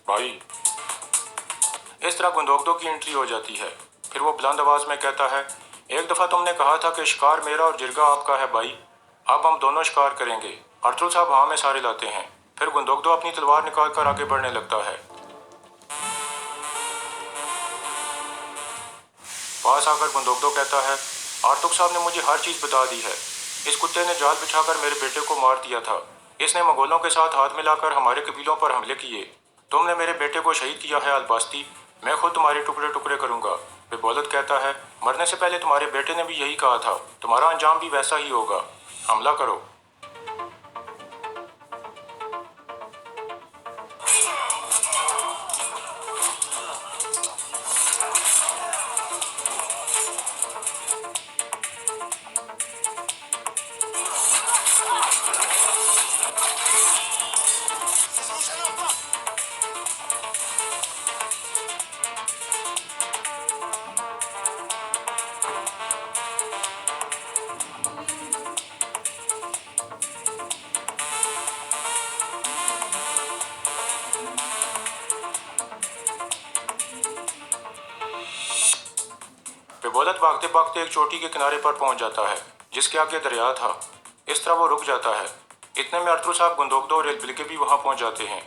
भाई। इस तरह गुंदोगदो की एंट्री हो जाती है। फिर वो बुलंद आवाज में कहता है, एक दफा तुमने कहा था कि शिकार मेरा और जिरगा आपका है भाई। अब हम दोनों शिकार करेंगे। अर्थुल साहब हाँ में सारे लाते हैं। फिर गुंदोगदो अपनी तलवार निकाल कर आगे बढ़ने लगता है। पास आकर गुंदोगदो कहता है, आर्तुक साहब ने मुझे हर चीज बता दी है। इस कुत्ते ने जाल बिछाकर मेरे बेटे को मार दिया था। इसने मंगोलों के साथ हाथ मिलाकर हमारे कबीलों पर हमले किए। तुमने मेरे बेटे को शहीद किया है अलबास्ती। मैं खुद तुम्हारे टुकड़े टुकड़े करूंगा। बेबौलत कहता है, मरने से पहले तुम्हारे बेटे ने भी यही कहा था। तुम्हारा अंजाम भी वैसा ही होगा। हमला करो। बेबौलत भागते भागते एक चोटी के किनारे पर पहुंच जाता है जिसके आगे दरिया था। इस तरह वो रुक जाता है। इतने में अर्थुल साहब, गुंदोगदो और एलबिलके भी वहां पहुंच जाते हैं।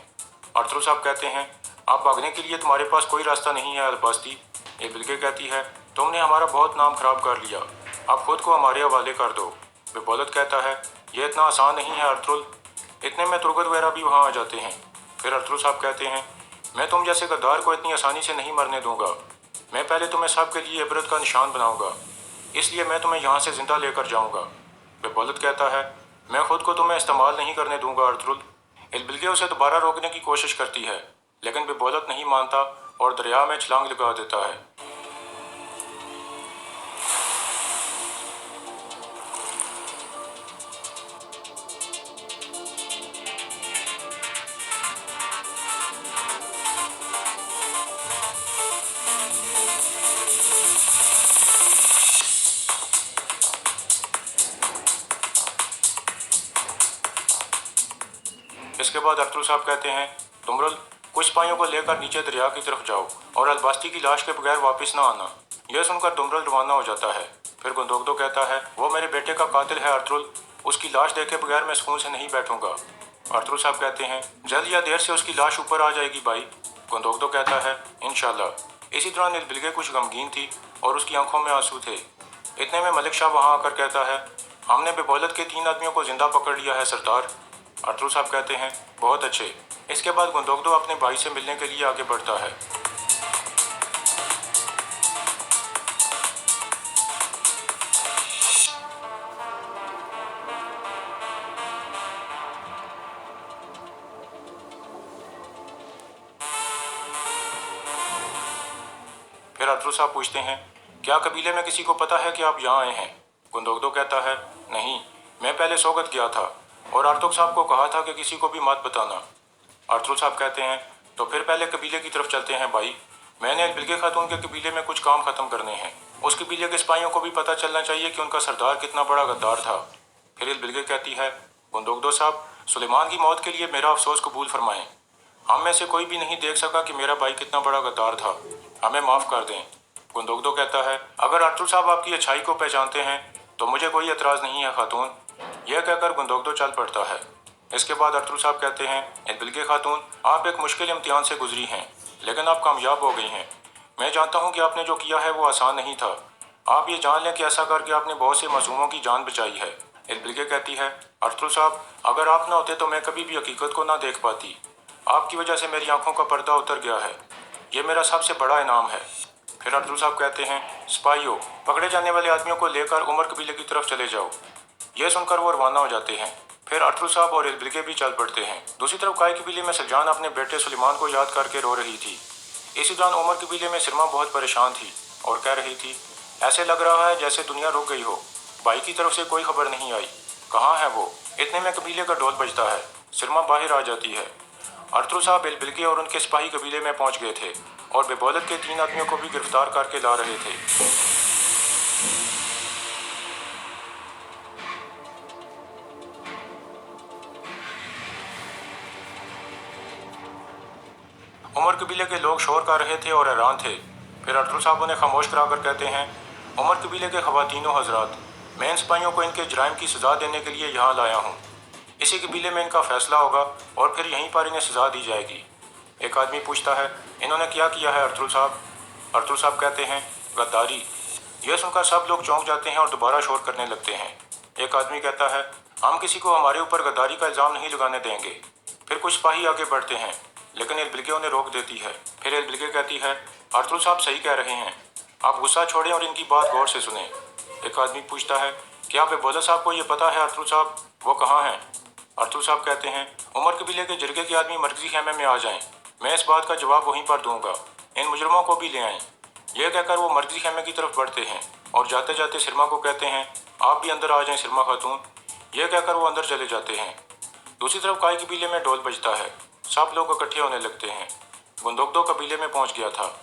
अर्थुल साहब कहते हैं, आप भागने के लिए तुम्हारे पास कोई रास्ता नहीं है अलबास्ती। एलबिलके कहती है, तुमने हमारा बहुत नाम खराब कर लिया। आप खुद को हमारे हवाले कर दो। बेबौलत कहता है, यह इतना आसान नहीं है अर्थुल। इतने में तुर्गत वगैरह भी वहां आ जाते हैं। फिर अर्थुल साहब कहते हैं, मैं तुम जैसे गद्दार को इतनी आसानी से नहीं मरने दूंगा। मैं पहले तुम्हें सब के लिए इबरत का निशान बनाऊंगा। इसलिए मैं तुम्हें यहाँ से जिंदा लेकर जाऊंगा। बेबौलत कहता है, मैं खुद को तुम्हें इस्तेमाल नहीं करने दूंगा अर्थुल। एलबिलके उसे दोबारा रोकने की कोशिश करती है लेकिन बेबौलत नहीं मानता और दरिया में छलांग लगा देता है। इसके बाद अर्थुल साहब कहते हैं, तुमरुल, कुछ सिपाहियों को लेकर नीचे दरिया की तरफ जाओ और अलबास्ती की लाश के बगैर वापस ना आना। यह सुनकर दुमरुल रवाना हो जाता है। फिर गुंदोगदो कहता है, वो मेरे बेटे का कातिल है अर्थुल। उसकी लाश देखे बगैर मैं सुकून से नहीं बैठूंगा। अर्थुल साहब कहते हैं, जल्द या देर से उसकी लाश ऊपर आ जाएगी भाई। गुंदोगदो कहता है, इंशाल्लाह। इसी दौरान एलबिलके कुछ गमगीन थी और उसकी आंखों में आंसू थे। इतने में मलिक शाह वहां आकर कहता है, हमने बेबौलत के 3 आदमियों को जिंदा पकड़ लिया है सरदार। अर्थुल साहब कहते हैं, बहुत अच्छे। इसके बाद गुंदोगदो अपने भाई से मिलने के लिए आगे बढ़ता है। फिर अर्थुल साहब पूछते हैं, क्या कबीले में किसी को पता है कि आप यहाँ आए हैं? गुंदोगदो कहता है, नहीं, मैं पहले सोगत गया था और अर्थुल साहब को कहा था कि किसी को भी मत बताना। अर्थुल साहब कहते हैं, तो फिर पहले कबीले की तरफ चलते हैं भाई। मैंने एलबिलके खातून के कबीले में कुछ काम खत्म करने हैं। उस कबीले के सिपाहियों को भी पता चलना चाहिए कि उनका सरदार कितना बड़ा गद्दार था। फिर एलबिलके कहती है, गुंदोगदो साहब, सुलेमान की मौत के लिए मेरा अफसोस कबूल फरमाएं। हम में से कोई भी नहीं देख सका कि मेरा भाई कितना बड़ा गद्दार था। हमें माफ़ कर दें। गुंदोगदो कहता है, अगर अर्थुल साहब आपकी अच्छाई को पहचानते हैं तो मुझे कोई एतराज़ नहीं है खातून। यह कहकर गुंदोगदो चल पड़ता है। इसके बाद अर्थुल साहब कहते हैं, एलबिलके खातून, आप एक मुश्किल इम्तिहान से गुजरी हैं लेकिन आप कामयाब हो गई हैं। मैं जानता हूँ कि आपने जो किया है वो आसान नहीं था। आप ये जान लें कि ऐसा करके आपने बहुत से मासूमों की जान बचाई है। एलबिलके कहती है, अर्थुल साहब, अगर आप ना होते तो मैं कभी भी हकीकत को ना देख पाती। आपकी वजह से मेरी आंखों का पर्दा उतर गया है। ये मेरा सबसे बड़ा इनाम है। फिर अर्थुल साहब कहते हैं, सिपाहियों, पकड़े जाने वाले आदमियों को लेकर उमर कबीले की तरफ चले जाओ। यह सुनकर वो रवाना हो जाते हैं। फिर अर्थुल साहब और एलबिलके भी चल पड़ते हैं। दूसरी तरफ काय कबीले में सलजान अपने बेटे सुलेमान को याद करके रो रही थी। इसी दौरान उमर कबीले में सिरमा बहुत परेशान थी और कह रही थी, ऐसे लग रहा है जैसे दुनिया रुक गई हो। भाई की तरफ से कोई खबर नहीं आई। कहाँ है वो? इतने में कबीले का ढोल बजता है। सिरमा बाहर आ जाती है। अर्थुल साहब एलबिलके और उनके सिपाही कबीले में पहुंच गए थे और बेबौलत के 3 आदमियों को भी गिरफ्तार करके ला रहे थे। उमर कबीले के लोग शोर कर रहे थे और हैरान थे। फिर अर्तुल साहब उन्हें खामोश कराकर कहते हैं, उमर कबीले के ख़वातीनो हजरात, मैं इन सिपाहियों को इनके जराइम की सज़ा देने के लिए यहाँ लाया हूँ। इसी कबीले में इनका फैसला होगा और फिर यहीं पर इन्हें सज़ा दी जाएगी। एक आदमी पूछता है, इन्होंने क्या किया है अर्तुल साहब? अर्तुल साहब कहते हैं, गद्दारी। यह सुनकर सब लोग चौंक जाते हैं और दोबारा शोर करने लगते हैं। एक आदमी कहता है, हम किसी को हमारे ऊपर गद्दारी का इल्ज़ाम नहीं लगाने देंगे। फिर कुछ सिपाही आगे बढ़ते हैं, लेकिन एलबिलगे उन्हें रोक देती है। फिर एलबिलगे कहती है, अर्तुल साहब सही कह रहे हैं, आप गुस्सा छोड़ें और इनकी बात गौर से सुनें। एक आदमी पूछता है, क्या बेबोला साहब को ये पता है अर्तुल साहब, वो कहाँ हैं? अर्तुल साहब कहते हैं, उमर कबीले के जिरगे के आदमी मरकजी खेमे में आ जाएं, मैं इस बात का जवाब वहीं पर दूंगा। इन मुजरमों को भी ले आएं। यह कहकर वो मरकजी खेमे की तरफ बढ़ते हैं और जाते जाते सिरमा को कहते हैं, आप भी अंदर आ जाएं सिरमा खातून। यह कहकर वो अंदर चले जाते हैं। दूसरी तरफ काई कबीले में ढोल बजता है, सब लोग इकट्ठे होने लगते हैं। गुंदोगदो कबीले में पहुंच गया था।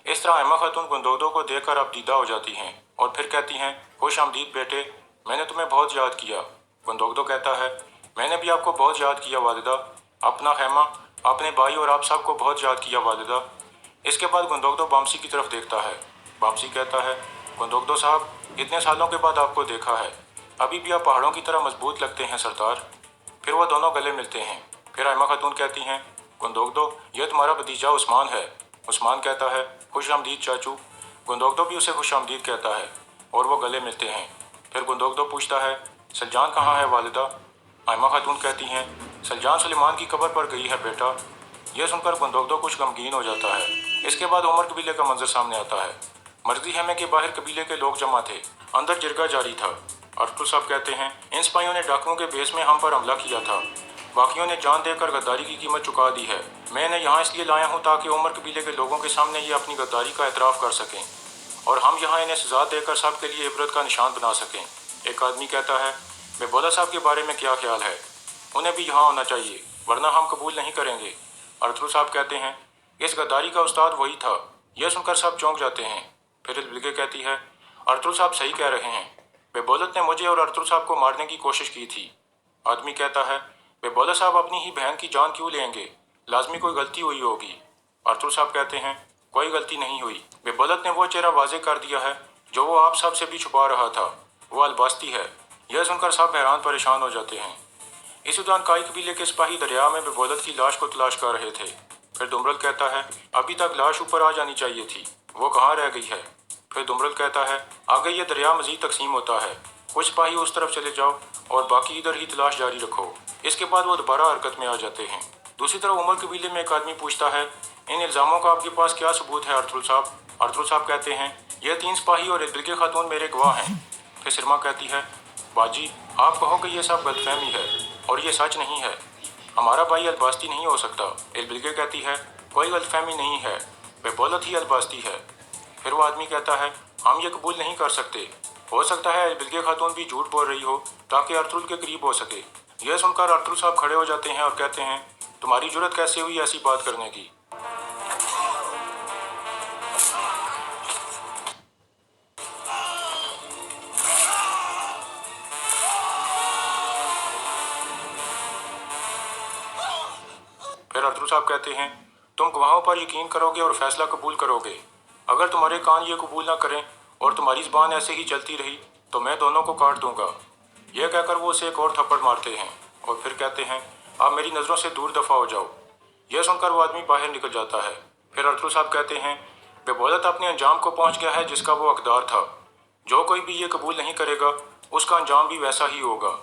इस तरह अम्मा खातून गुंदोगदो को देखकर अब दीदा हो जाती हैं और फिर कहती हैं, खुश आमदीद बेटे, मैंने तुम्हें बहुत याद किया। गुंदोगदो कहता है, मैंने भी आपको बहुत याद किया वालिदा, अपना खेमा, अपने भाई और आप सबको बहुत याद किया वालिदा। इसके बाद गुंदोगदो बामसी की तरफ देखता है। बामसी कहता है, गुंदोगदो साहब, इतने सालों के बाद आपको देखा है, अभी भी आप पहाड़ों की तरह मजबूत लगते हैं सरदार। फिर वह दोनों गले मिलते हैं। फिर अम्मा खातून कहती हैं, गुंदोगदो, यह तुम्हारा भतीजा उस्मान है। उस्मान कहता है, खुश आमदीद चाचू। गुंदोगदो भी उसे खुश आमदीद कहता है और वो गले मिलते हैं। फिर गुंदोगदो पूछता है, सलजान कहाँ है वालिदा? अम्मा खातून कहती हैं, सलजान सुलेमान की कब्र पर गई है बेटा। यह सुनकर गुंदोगदो कुछ गमगीन हो जाता है। इसके बाद उमर कबीले का मंजर सामने आता है। मर्जी खेमे के बाहर कबीले के लोग जमा थे, अंदर जिरगा जारी था। अर्तुल साहब कहते हैं, इन सिपाहियों ने डाकुओं के बेस में हम पर हमला किया था, बाकियों ने जान देकर गद्दारी की कीमत चुका दी है। मैं इन्हें यहाँ इसलिए लाया हूँ ताकि उमर कबीले के लोगों के सामने ये अपनी गद्दारी का एतराफ़ कर सकें और हम यहाँ इन्हें सज़ा देकर सब के लिए इबरत का निशान बना सकें। एक आदमी कहता है, बेबोला साहब के बारे में क्या ख्याल है? उन्हें भी यहाँ होना चाहिए, वरना हम कबूल नहीं करेंगे। अर्तुल साहब कहते हैं, इस गद्दारी का उस्ताद वही था। यह सुनकर सब चौंक जाते हैं। फिर एलबिलगे कहती है, अर्तुल साहब सही कह रहे हैं, बेबोलत ने मुझे और अर्तुल साहब को मारने की कोशिश की थी। आदमी कहता है, बेबोला साहब अपनी ही बहन की जान क्यों लेंगे? लाजमी कोई गलती हुई होगी। अर्तुल साहब कहते हैं, कोई गलती नहीं हुई। बेबोलत ने वो चेहरा वाजे कर दिया है जो वो आप सब से भी छुपा रहा था, वो अलबास्ती है। यह सुनकर सब हैरान परेशान हो जाते हैं। इस दौरान काई कबीले के सिपाही दरिया में बेबोलत की लाश को तलाश कर रहे थे। फिर दुमरल कहता है, अभी तक लाश ऊपर आ जानी चाहिए थी, वो कहाँ रह गई है? फिर दुमरल कहता है, आगे ये दरिया मजीद तकसीम होता है, कुछ सिपाही उस तरफ चले जाओ और बाकी इधर ही तलाश जारी रखो। इसके बाद वो दोबारा हरकत में आ जाते हैं। दूसरी तरफ उमर कबीले में एक आदमी पूछता है, इन इल्ज़ामों का आपके पास क्या सबूत है अर्तुल साहब? अर्तुल साहब कहते हैं, यह 3 सिपाही और एलबिलगे खातून मेरे गवाह हैं। फिर सिरमा कहती है, बाजी, आप कहो कि यह सब गलतफहमी है और ये सच नहीं है, हमारा भाई अलबास्ती नहीं हो सकता। एलबिलगे कहती है, कोई गलतफहमी नहीं है, बेबोलत ही अलबास्ती है। फिर वो आदमी कहता है, हम ये कबूल नहीं कर सकते, हो सकता है एलबिलगे खातून भी झूठ बोल रही हो ताकि अर्तुल के करीब हो सके। यह सुनकर अर्तुल साहब खड़े हो जाते हैं और कहते हैं, तुम्हारी जुर्रत कैसे हुई ऐसी बात करने की? फिर अर्तुल साहब कहते हैं, तुम गवाहों पर यकीन करोगे और फैसला कबूल करोगे। अगर तुम्हारे कान ये कबूल ना करें और तुम्हारी ज़बान ऐसे ही चलती रही तो मैं दोनों को काट दूंगा। यह कहकर वो उसे एक और थप्पड़ मारते हैं और फिर कहते हैं, आप मेरी नज़रों से दूर दफ़ा हो जाओ। यह सुनकर वो आदमी बाहर निकल जाता है। फिर अर्तुल साहब कहते हैं, बेबोलत अपने अंजाम को पहुंच गया है जिसका वो हकदार था। جو کوئی بھی یہ قبول نہیں کرے گا اس کا انجام بھی ویسا ہی ہوگا۔